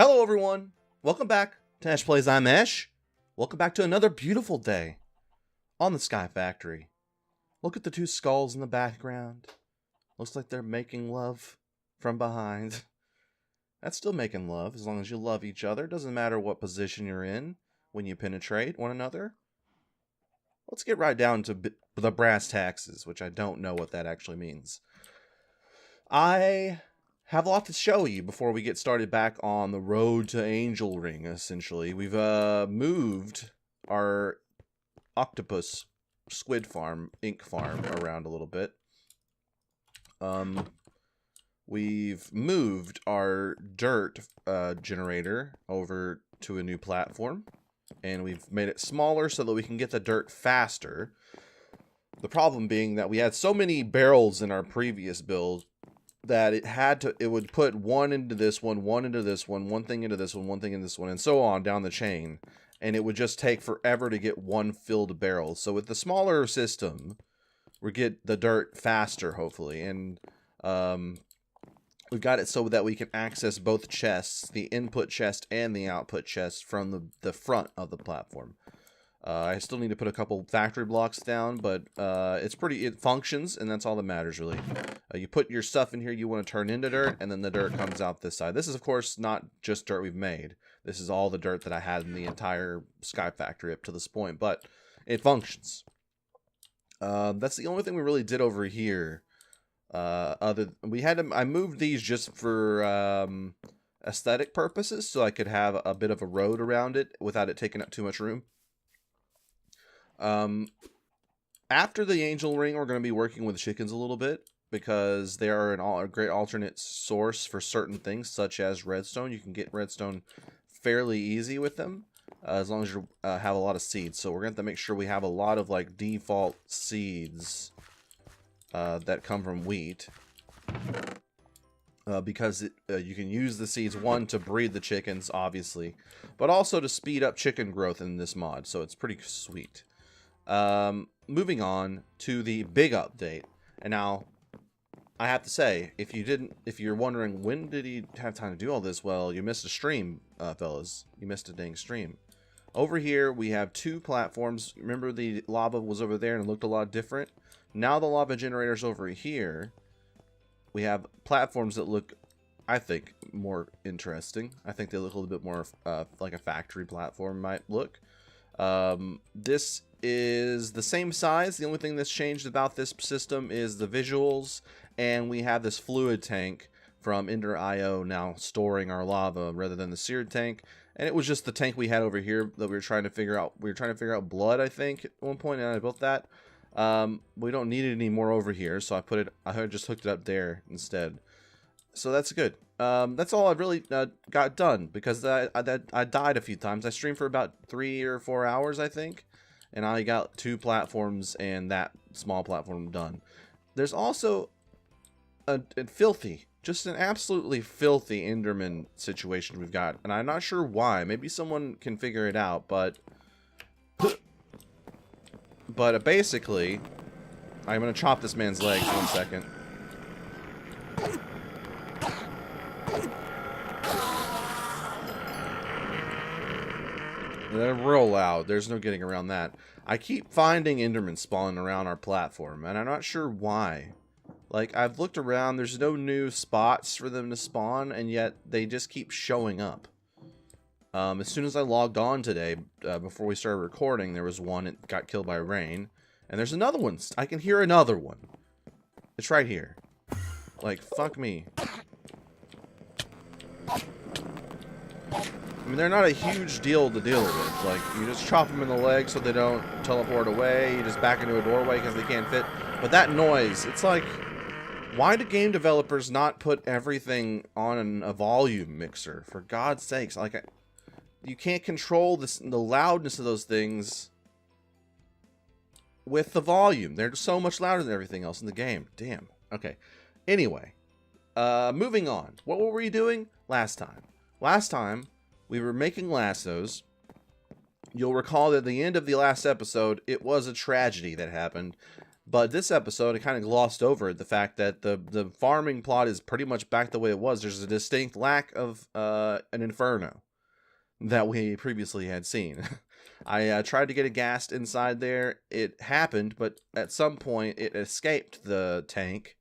Hello everyone, welcome back to EchPlays. I'm Esh. Welcome back to another beautiful day on the Sky Factory. Look at the two skulls in the background. Looks like they're making love from behind. That's still making love as long as you love each other. Doesn't matter what position you're in when you penetrate one another. Let's get right down to the brass taxes, which I don't know what that actually means. I have a lot to show you before we get started back on the road to Angel Ring, essentially. We've moved our octopus squid farm, ink farm, around a little bit. We've moved our dirt generator over to a new platform, and we've made it smaller so that we can get the dirt faster. The problem being that we had so many barrels in our previous build that it would put one into this one into this one thing into this one thing into this one, and so on down the chain, and it would just take forever to get one filled barrel. So with the smaller system, we get the dirt faster, hopefully, and we've got it so that we can access both chests, the input chest and the output chest, from the front of the platform. I still need to put a couple factory blocks down, but it functions, and that's all that matters, really. You put your stuff in here you want to turn into dirt, and then the dirt comes out this side. This is, of course, not just dirt we've made. This is all the dirt that I had in the entire Sky Factory up to this point, but it functions. That's the only thing we really did over here. I moved these just for aesthetic purposes, so I could have a bit of a road around it without it taking up too much room. After the Angel Ring, we're going to be working with chickens a little bit, because they are a great alternate source for certain things, such as redstone. You can get redstone fairly easy with them, as long as you have a lot of seeds. So we're going to have to make sure we have a lot of like default seeds that come from wheat, because you can use the seeds, one, to breed the chickens, obviously, but also to speed up chicken growth in this mod. So it's pretty sweet. Moving on to the big update. And now I have to say, if you're wondering when did he have time to do all this, well, you missed a stream, fellas. You missed a dang stream. Over here we have two platforms. Remember, the lava was over there and it looked a lot different. Now the lava generator's over here. We have platforms that look, I think, more interesting. I think they look a little bit more like a factory platform might look. This is the same size. The only thing that's changed about this system is the visuals, and we have this fluid tank from Ender.io now storing our lava rather than the seared tank. And it was just the tank we had over here that we were trying to figure out. We were trying to figure out blood, I think, at one point, and I built that. We don't need it anymore over here, so I just hooked it up there instead. So that's good. That's all I've really got done, because I died a few times. I streamed for about 3 or 4 hours, I think, and I got 2 platforms and that small platform done. There's also a filthy, just an absolutely filthy Enderman situation we've got, and I'm not sure why. Maybe someone can figure it out, but basically, I'm gonna chop this man's legs 1 second. They're real loud. There's no getting around that. I keep finding Endermen spawning around our platform, and I'm not sure why. Like, I've looked around, there's no new spots for them to spawn, and yet they just keep showing up. As soon as I logged on today, before we started recording, there was one that got killed by rain, and there's another one. I can hear another one. It's right here. Like, fuck me. I mean, they're not a huge deal to deal with. Like, you just chop them in the leg so they don't teleport away. You just back into a doorway because they can't fit. But that noise, it's like, why do game developers not put everything on a volume mixer? For God's sakes, like, you can't control the loudness of those things with the volume. They're so much louder than everything else in the game. Damn. Okay. Anyway, moving on. What were we doing last time? Last time, we were making lassos. You'll recall that at the end of the last episode, it was a tragedy that happened. But this episode, I kind of glossed over the fact that the farming plot is pretty much back the way it was. There's a distinct lack of an inferno that we previously had seen. I tried to get a ghast inside there. It happened, but at some point it escaped the tank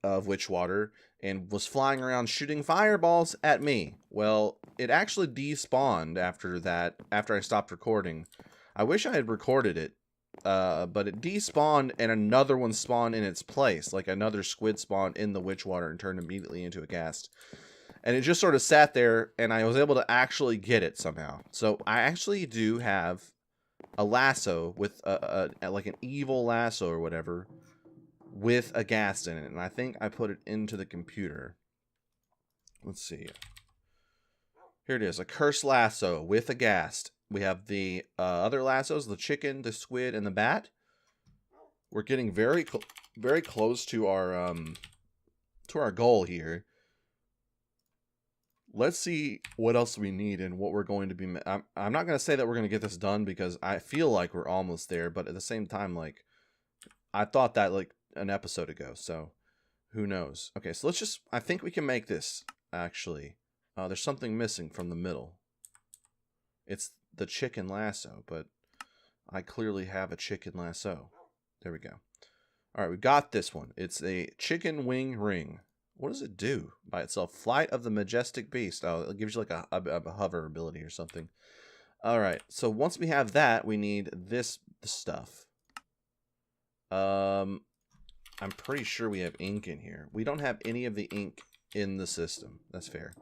of Witchwater and was flying around shooting fireballs at me. Well, it actually despawned after that, after I stopped recording. I wish I had recorded it, but it despawned and another one spawned in its place, like another squid spawned in the Witchwater and turned immediately into a ghast. And it just sort of sat there, and I was able to actually get it somehow. So I actually do have a lasso with like an evil lasso or whatever with a ghast in it. And I think I put it into the computer. Let's see. Here it is, a cursed lasso with a ghast. We have the other lassos, the chicken, the squid, and the bat. We're getting very close to our goal here. Let's see what else we need and what we're going to be... I'm not going to say that we're going to get this done because I feel like we're almost there. But at the same time, like, I thought that like an episode ago. So who knows? Okay, so let's just... I think we can make this, actually. There's something missing from the middle. It's the chicken lasso, but I clearly have a chicken lasso. There we go. All right, we got this one. It's a chicken wing ring. What does it do by itself? Flight of the majestic beast. Oh, it gives you like a hover ability or something. All right. So once we have that, we need this stuff. I'm pretty sure we have ink in here. We don't have any of the ink in the system. That's fair.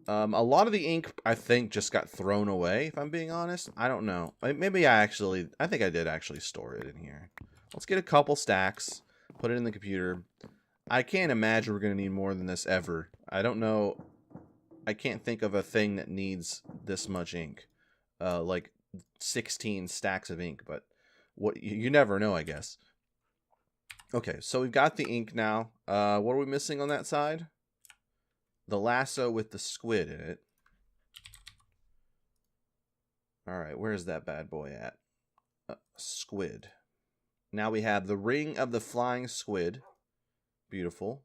A lot of the ink, I think, just got thrown away, if I'm being honest. I don't know. Maybe I think I did actually store it in here. Let's get a couple stacks. Put it in the computer. I can't imagine we're going to need more than this ever. I don't know. I can't think of a thing that needs this much ink. Like 16 stacks of ink, but what you never know, I guess. Okay, so we've got the ink now. What are we missing on that side? The lasso with the squid in it. All right, where's that bad boy at? Squid. Now we have the ring of the flying squid. Beautiful.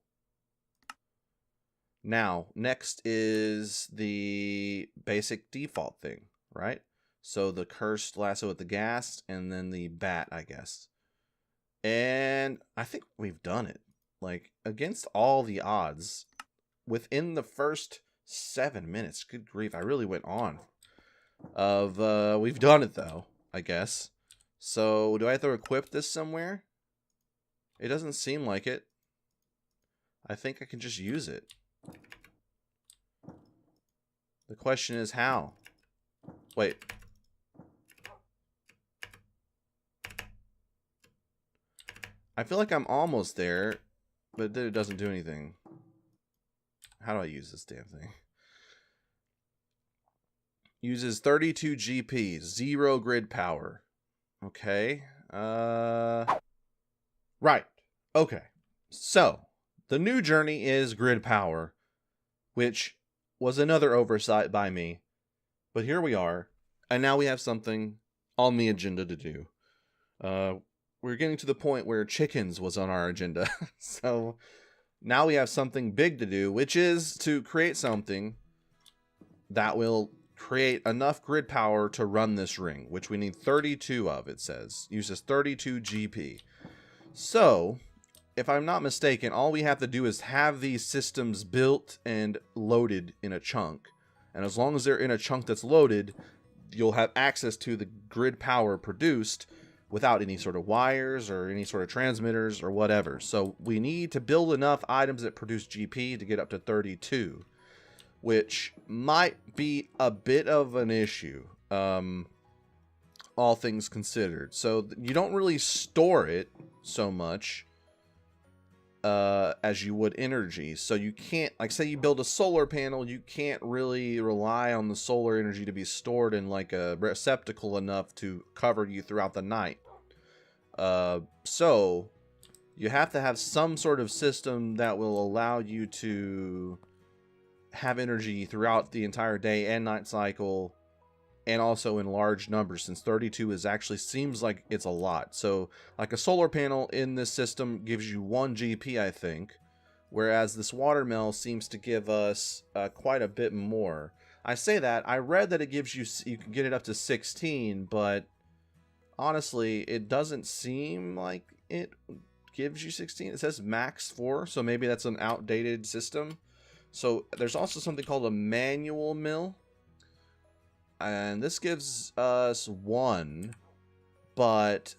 Now, next is the basic default thing, right? So the cursed lasso with the ghast, and then the bat, I guess. And I think we've done it. Like, against all the odds, within the first 7 minutes, good grief, I really went on. We've done it, though, I guess. So, do I have to equip this somewhere? It doesn't seem like it. I think I can just use it. The question is how? Wait. I feel like I'm almost there, but it doesn't do anything. How do I use this damn thing? Uses 32 GP, 0 grid power. Okay. Right. Okay. So, the new journey is grid power, which was another oversight by me. But here we are, and now we have something on the agenda to do. We're getting to the point where chickens was on our agenda. So, now we have something big to do, which is to create something that will create enough grid power to run this ring, which we need 32 of, it says. Uses 32 GP. So, if I'm not mistaken, all we have to do is have these systems built and loaded in a chunk. And as long as they're in a chunk that's loaded, you'll have access to the grid power produced without any sort of wires or any sort of transmitters or whatever. So we need to build enough items that produce GP to get up to 32. Which might be a bit of an issue, all things considered. So you don't really store it so much as you would energy. So you can't, like, say you build a solar panel, you can't really rely on the solar energy to be stored in like a receptacle enough to cover you throughout the night. So you have to have some sort of system that will allow you to have energy throughout the entire day and night cycle and also in large numbers, since 32 is actually seems like it's a lot. So like a solar panel in this system gives you 1 GP, I think, whereas this water mill seems to give us quite a bit more. I say that, I read that it gives you, you can get it up to 16, but honestly, it doesn't seem like it gives you 16. It says max 4, so maybe that's an outdated system. So there's also something called a manual mill, and this gives us 1, but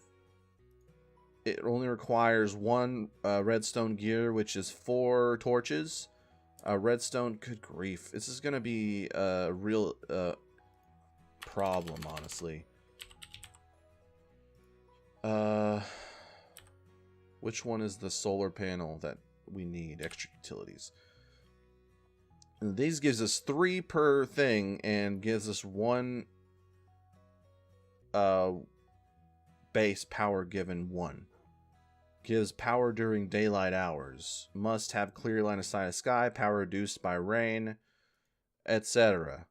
it only requires 1 redstone gear, which is 4 torches. Redstone, good grief, this is gonna be a real problem, honestly. Which one is the solar panel that we need? Extra utilities. And these gives us 3 per thing and gives us 1 base power given 1. Gives power during daylight hours. Must have clear line of sight of sky. Power reduced by rain, etc.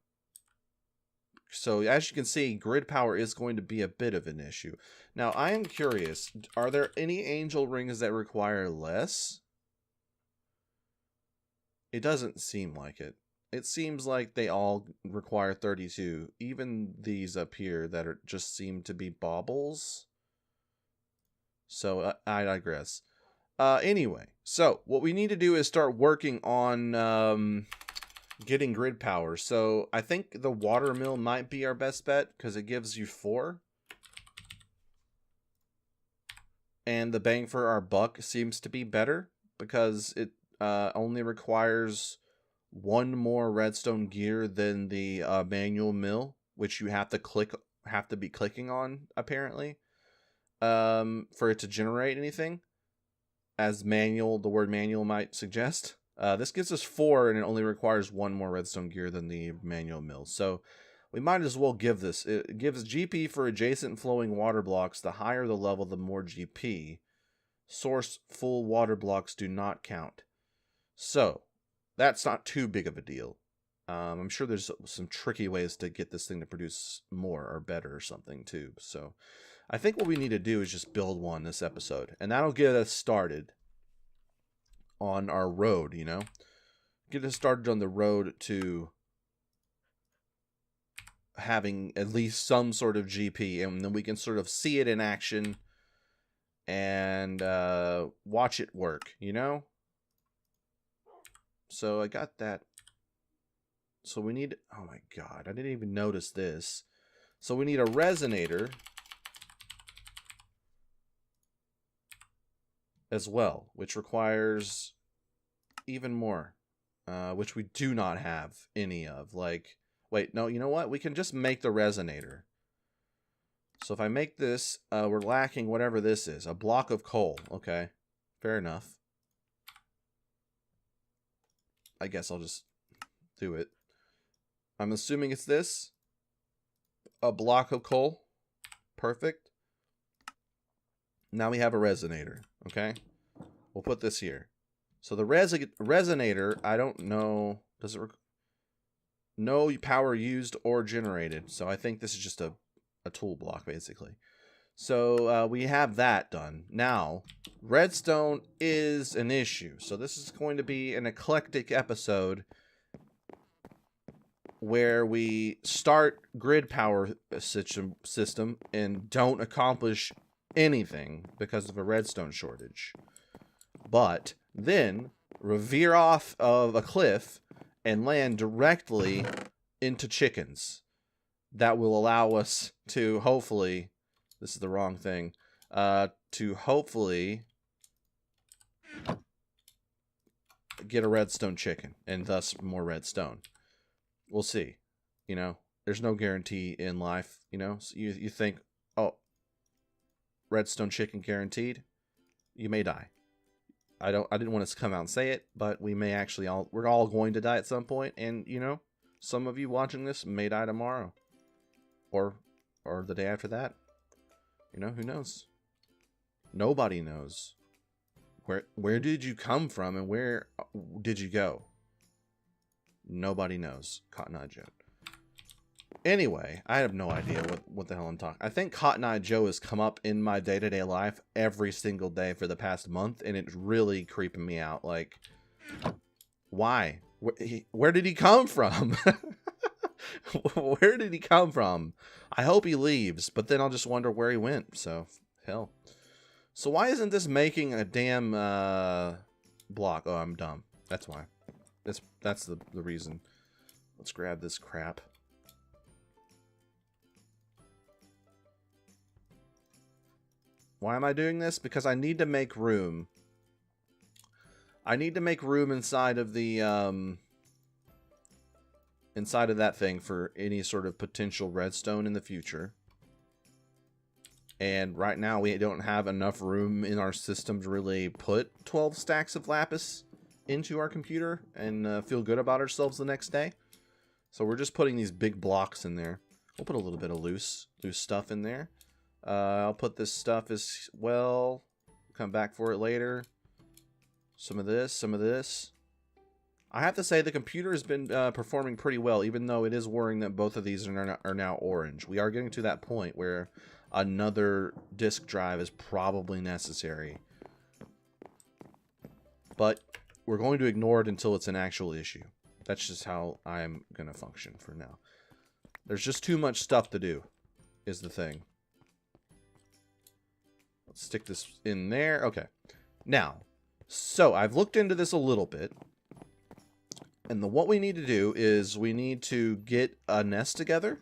So as you can see, grid power is going to be a bit of an issue. Now I am curious, are there any angel rings that require less? It doesn't seem like it. It seems like they all require 32. Even these up here that are just seem to be baubles. So I digress. Anyway, so what we need to do is start working on getting grid power. So I think the water mill might be our best bet because it gives you 4. And the bang for our buck seems to be better because it only requires 1 more redstone gear than the manual mill, which you have to be clicking on apparently for it to generate anything, as the word manual might suggest. This gives us 4, and it only requires 1 more redstone gear than the manual mill. So we might as well give this. It gives GP for adjacent flowing water blocks. The higher the level, the more GP. Source full water blocks do not count. So that's not too big of a deal. I'm sure there's some tricky ways to get this thing to produce more or better or something too. So I think what we need to do is just build one this episode, and that'll get us started on our road, you know? Get us started on the road to having at least some sort of GP, and then we can sort of see it in action and watch it work, you know? So I got that. So we need, oh my god, I didn't even notice this. So we need a resonator as well, which requires even more, which we do not have any of. Like, wait, no, you know what? We can just make the resonator. So if I make this, we're lacking whatever this is, a block of coal. Okay, fair enough. I guess I'll just do it. I'm assuming it's this. A block of coal. Perfect. Now we have a resonator. Okay. We'll put this here. So the resonator, I don't know. Does it no power used or generated. So I think this is just a tool block, basically. So we have that done. Now, redstone is an issue. So this is going to be an eclectic episode where we start grid power system and don't accomplish anything because of a redstone shortage. But then veer off of a cliff and land directly into chickens. That will allow us to hopefully, this is the wrong thing, to hopefully get a redstone chicken and thus more redstone. We'll see. You know, there's no guarantee in life, you know. So you think, oh, redstone chicken guaranteed, you may die. I didn't want to come out and say it, but we may actually we're all going to die at some point, and you know, some of you watching this may die tomorrow. Or the day after that. You know, who knows? Nobody knows. Where did you come from and where did you go? Nobody knows. Cotton Eye Joe. Anyway, I have no idea what the hell I'm talking. I think Cotton Eye Joe has come up in my day-to-day life every single day for the past month, and it's really creeping me out. Like, why? Where did he come from? Where did he come from? I hope he leaves, but then I'll just wonder where he went. So, hell. So why isn't this making a damn block? Oh, I'm dumb. That's why. That's the reason. Let's grab this crap. Why am I doing this? Because I need to make room. I need to make room inside of the inside of that thing for any sort of potential redstone in the future. And right now we don't have enough room in our system to really put 12 stacks of lapis into our computer and feel good about ourselves the next day. So we're just putting these big blocks in there. We'll put a little bit of loose stuff in there. I'll put this stuff as well. Come back for it later. Some of this, some of this. I have to say the computer has been performing pretty well, even though it is worrying that both of these are now orange. We are getting to that point where another disk drive is probably necessary. But we're going to ignore it until it's an actual issue. That's just how I'm going to function for now. There's just too much stuff to do, is the thing. Let's stick this in there. Okay. Now, so I've looked into this a little bit. And what we need to do is we need to get a nest together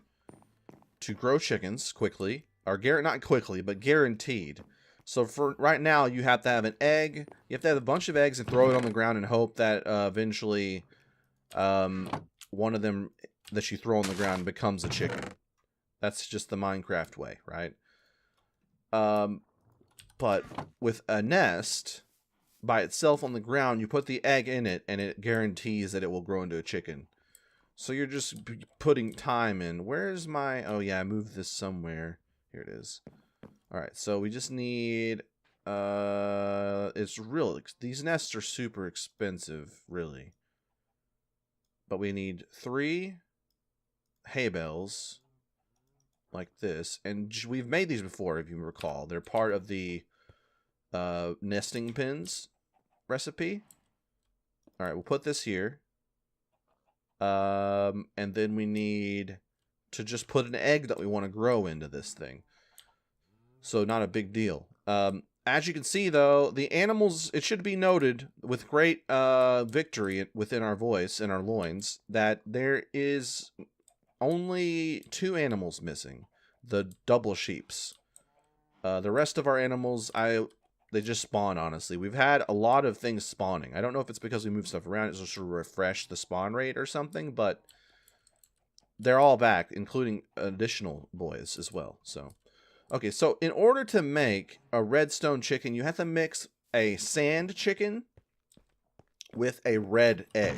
to grow chickens quickly. Or not quickly, but guaranteed. So for right now, you have to have an egg. You have to have a bunch of eggs and throw it on the ground and hope that eventually one of them that you throw on the ground becomes a chicken. That's just the Minecraft way, right? But with a nest by itself on the ground, you put the egg in it and it guarantees that it will grow into a chicken. So you're just putting time in. Where's my... Oh yeah, I moved this somewhere. Here it is. Alright, so we just need... it's real... These nests are super expensive, really. But we need 3 hay bales. Like this. And we've made these before, if you recall. They're part of the nesting pins recipe. Alright, we'll put this here. And then we need to just put an egg that we want to grow into this thing. So not a big deal. As you can see, though, the animals, it should be noted with great victory within our voice and our loins that there is only 2 animals missing. The double sheeps. The rest of our animals, they just spawn, honestly. We've had a lot of things spawning. I don't know if it's because we move stuff around, it's just to refresh the spawn rate or something, but they're all back, including additional boys as well. So, okay, so in order to make a redstone chicken, you have to mix a sand chicken with a red egg.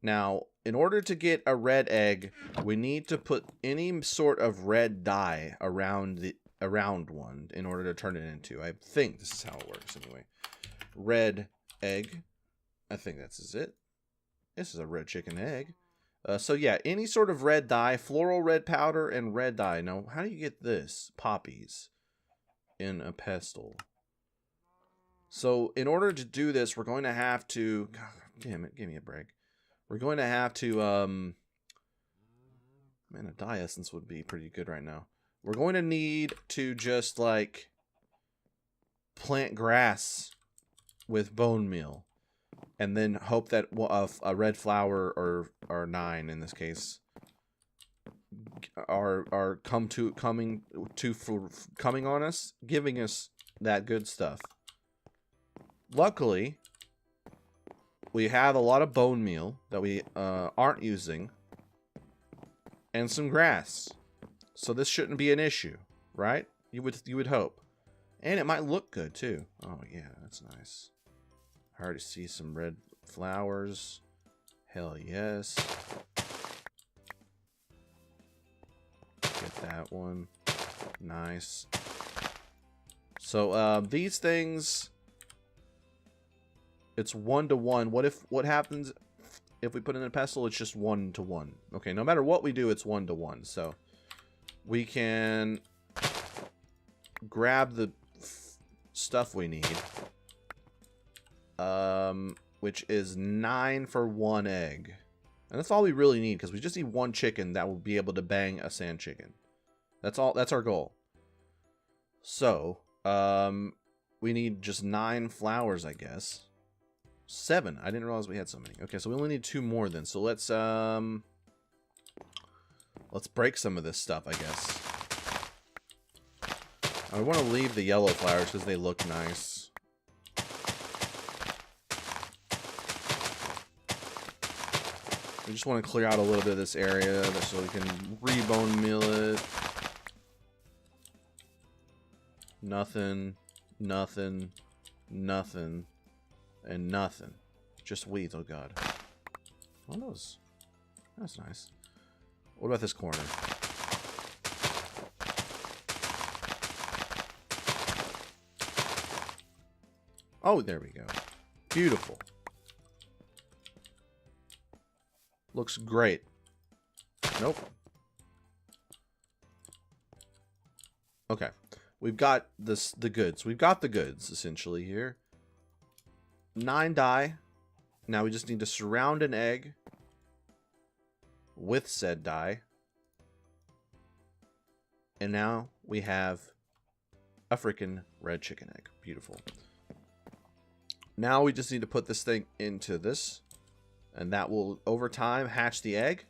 Now, in order to get a red egg, we need to put any sort of red dye around one in order to turn it into. I think this is how it works anyway. Red egg. I think that's it. This is a red chicken egg. So yeah, any sort of red dye, floral red powder, and red dye. Now, how do you get this? Poppies in a pestle. So in order to do this, we're going to have to... God damn it, give me a break. We're going to have to... Man, a dye essence would be pretty good right now. We're going to need to just, like, plant grass with bone meal. And then hope that a red flower or 9 in this case are coming on us, giving us that good stuff. Luckily, we have a lot of bone meal that we aren't using, and some grass. So this shouldn't be an issue, right? You would hope, and it might look good too. Oh yeah, that's nice. I already see some red flowers. Hell yes. Get that one. Nice. So these things, it's 1-to-1. What happens If we put in a pestle, it's just 1 to 1. Okay, no matter what we do, it's 1 to 1. So we can grab the stuff we need, which is 9 for 1 egg. And that's all we really need, because we just need 1 chicken that will be able to bang a sand chicken. That's all. That's our goal. So, we need just 9 flowers, I guess. 7. I didn't realize we had so many. Okay, so we only need 2 more then. So let's break some of this stuff, I guess. I want to leave the yellow flowers because they look nice. We just want to clear out a little bit of this area so we can rebone mill it. Nothing, nothing, nothing, and nothing. Just weeds, oh god. Oh, that's nice. What about this corner? Oh, there we go. Beautiful. Looks great. Nope. Okay. We've got the goods. We've got the goods, essentially, here. 9 dye. Now we just need to surround an egg with said dye. And now we have a freaking red chicken egg. Beautiful. Now we just need to put this thing into this. And that will, over time, hatch the egg.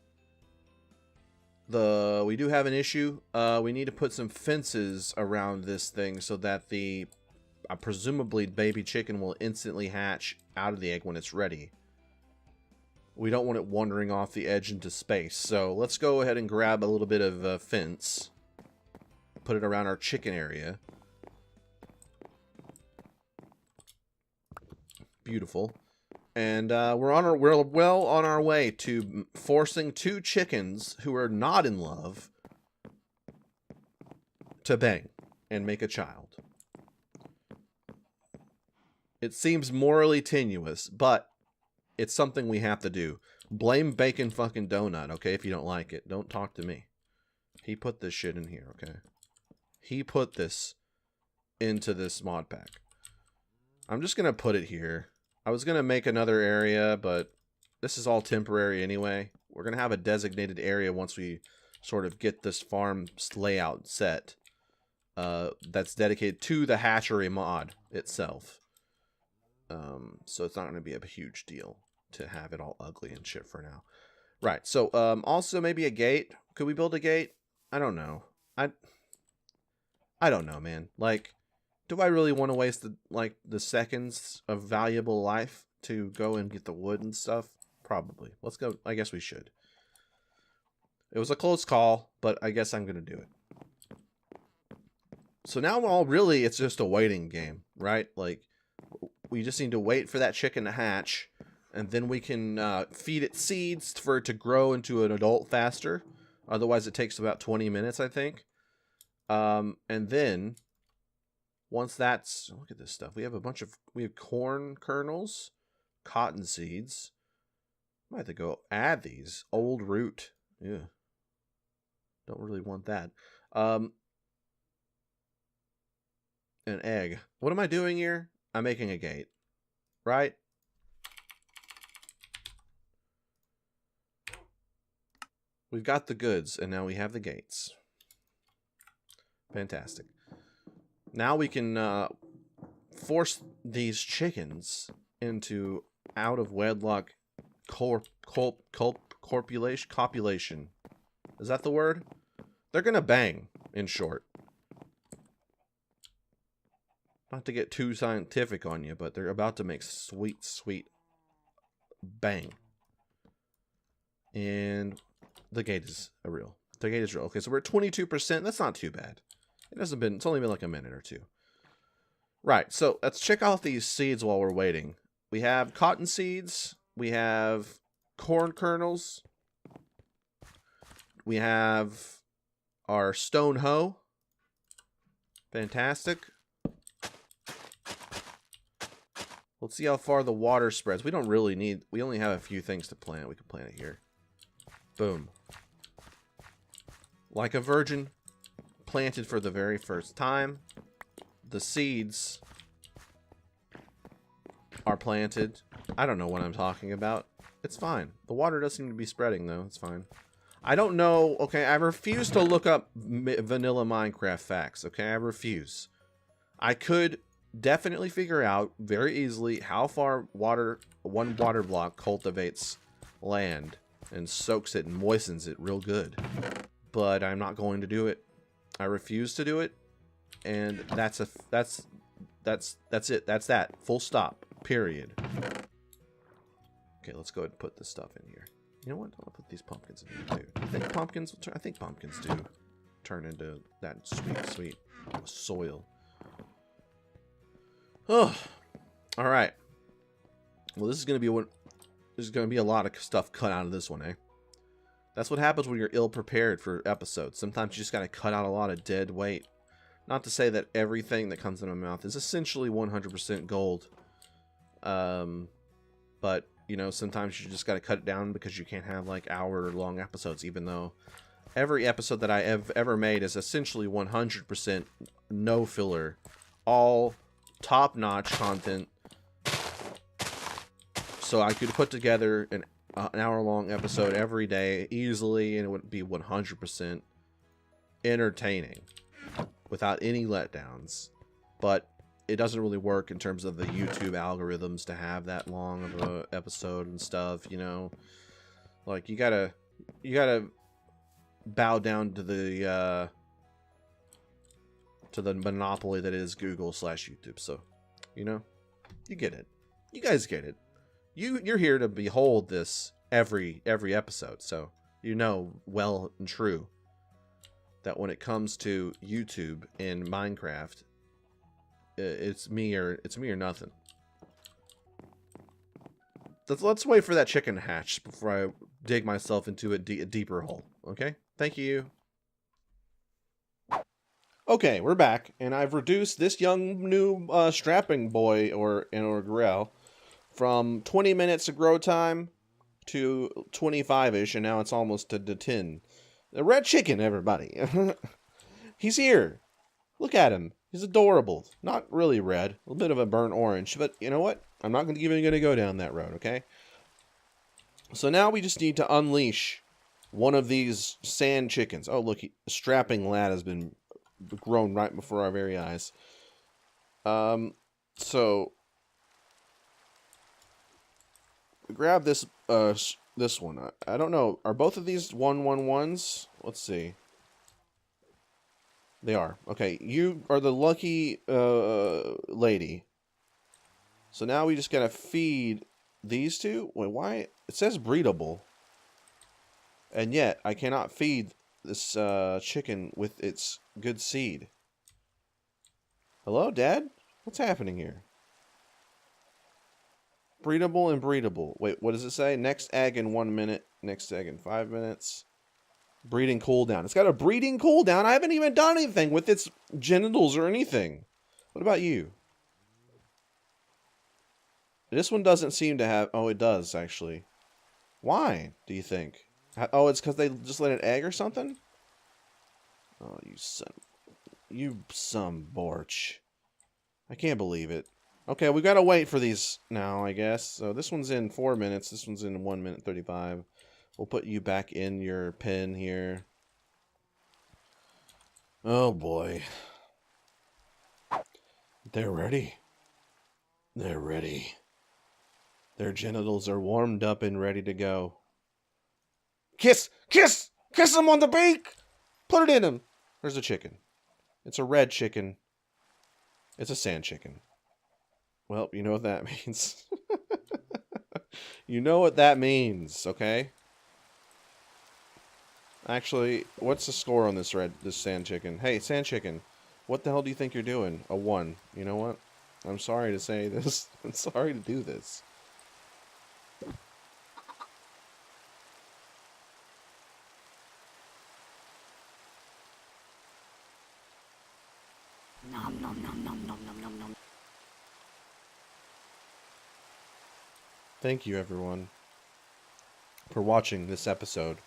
We do have an issue. We need to put some fences around this thing so that the presumably baby chicken will instantly hatch out of the egg when it's ready. We don't want it wandering off the edge into space. So let's go ahead and grab a little bit of fence. Put it around our chicken area. Beautiful. And we're well on our way to forcing 2 chickens who are not in love to bang and make a child. It seems morally tenuous, but it's something we have to do. Blame Bacon fucking Donut, okay, if you don't like it. Don't talk to me. He put this shit in here, okay? He put this into this mod pack. I'm just gonna put it here. I was going to make another area, but this is all temporary anyway. We're going to have a designated area once we sort of get this farm layout set. That's dedicated to the hatchery mod itself. So it's not going to be a huge deal to have it all ugly and shit for now. Right, so also maybe a gate. Could we build a gate? I don't know. I don't know, man. Like, do I really want to waste the seconds of valuable life to go and get the wood and stuff? Probably. Let's go. I guess we should. It was a close call, but I guess I'm going to do it. So now it's just a waiting game, right? Like, we just need to wait for that chicken to hatch, and then we can feed it seeds for it to grow into an adult faster. Otherwise, it takes about 20 minutes, I think. And then once that's, look at this stuff. We have we have corn kernels, cotton seeds. Might have to go add these. Old root. Yeah. Don't really want that. An egg. What am I doing here? I'm making a gate. Right? We've got the goods, and now we have the gates. Fantastic. Now we can force these chickens into out of wedlock copulation. Is that the word? They're gonna bang, in short. Not to get too scientific on you, but they're about to make sweet, sweet bang. And the gate is real. The gate is real. Okay, so we're at 22%. That's not too bad. It's only been like a minute or 2. Right, so let's check out these seeds while we're waiting. We have cotton seeds. We have corn kernels. We have our stone hoe. Fantastic. Let's see how far the water spreads. We don't really need... We only have a few things to plant. We can plant it here. Boom. Like a virgin, planted for the very first time. The seeds are planted. I don't know what I'm talking about. It's fine. The water does seem to be spreading, though. It's fine. I don't know. Okay, I refuse to look up vanilla Minecraft facts. Okay, I refuse. I could definitely figure out very easily how far one water block cultivates land and soaks it and moistens it real good. But I'm not going to do it. I refuse to do it. And that's it. That's that. Full stop. Period. Okay, let's go ahead and put this stuff in here. You know what? I'll put these pumpkins in here too. I think pumpkins do turn into that sweet soil. Oh, all right. Well, this is gonna be a lot of stuff cut out of this one, eh? That's what happens when you're ill prepared for episodes. Sometimes you just gotta cut out a lot of dead weight. Not to say that everything that comes in my mouth is essentially 100% gold. But you know, sometimes you just gotta cut it down because you can't have like hour-long episodes. Even though every episode that I have ever made is essentially 100% no filler, all top-notch content, so I could put together an hour-long episode every day easily, and it would be 100% entertaining without any letdowns. But it doesn't really work in terms of the YouTube algorithms to have that long of a episode and stuff, you know. Like you gotta bow down to the monopoly that is Google/YouTube. So, you know, you get it. You guys get it. You're here to behold this every episode. So, you know well and true that when it comes to YouTube and Minecraft, it's me or nothing. Let's wait for that chicken to hatch before I dig myself into a deeper hole. Okay? Thank you. Okay, we're back, and I've reduced this young new strapping boy or girl from 20 minutes of grow time to 25-ish, and now it's almost to 10. The red chicken, everybody. He's here. Look at him. He's adorable. Not really red. A little bit of a burnt orange, but you know what? I'm not even going to go down that road, okay? So now we just need to unleash one of these sand chickens. Oh, look, a strapping lad has been grown right before our very eyes. So grab this this one. I don't know. Are both of these 111s? Let's see. They are. Okay, you are the lucky lady. So now we just gotta feed these two. Wait, why? It says breedable. And yet, I cannot feed this chicken with its good seed. Hello, Dad? What's happening here? Breedable and breedable. Wait, what does it say? Next egg in 1 minute. Next egg in 5 minutes. Breeding cooldown. It's got a breeding cooldown. I haven't even done anything with its genitals or anything. What about you? This one doesn't seem to have... Oh, it does, actually. Why, do you think? Oh, it's because they just laid an egg or something? Oh, you son borch. I can't believe it. Okay, we gotta wait for these now, I guess. So this one's in 4 minutes. This one's in 1 minute 35. We'll put you back in your pen here. Oh, boy. They're ready. They're ready. Their genitals are warmed up and ready to go. Kiss! Kiss! Kiss him on the beak! Put it in him! There's a chicken. It's a red chicken. It's a sand chicken. Well, you know what that means. You know what that means, okay? Actually, what's the score on this sand chicken? Hey, sand chicken, what the hell do you think you're doing? A 1. You know what? I'm sorry to say this. I'm sorry to do this. Nom nom nom nom nom nom nom nom. Thank you, everyone, for watching this episode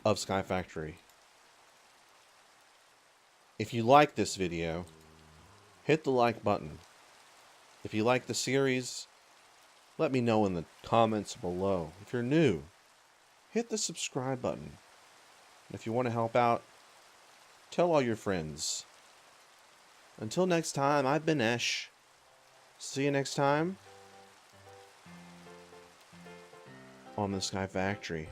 of Sky Factory. If you like this video, hit the like button. If you like the series, let me know in the comments below. If you're new, hit the subscribe button. If you want to help out, tell all your friends. Until next time, I've been Esh. See you next time on the Sky Factory.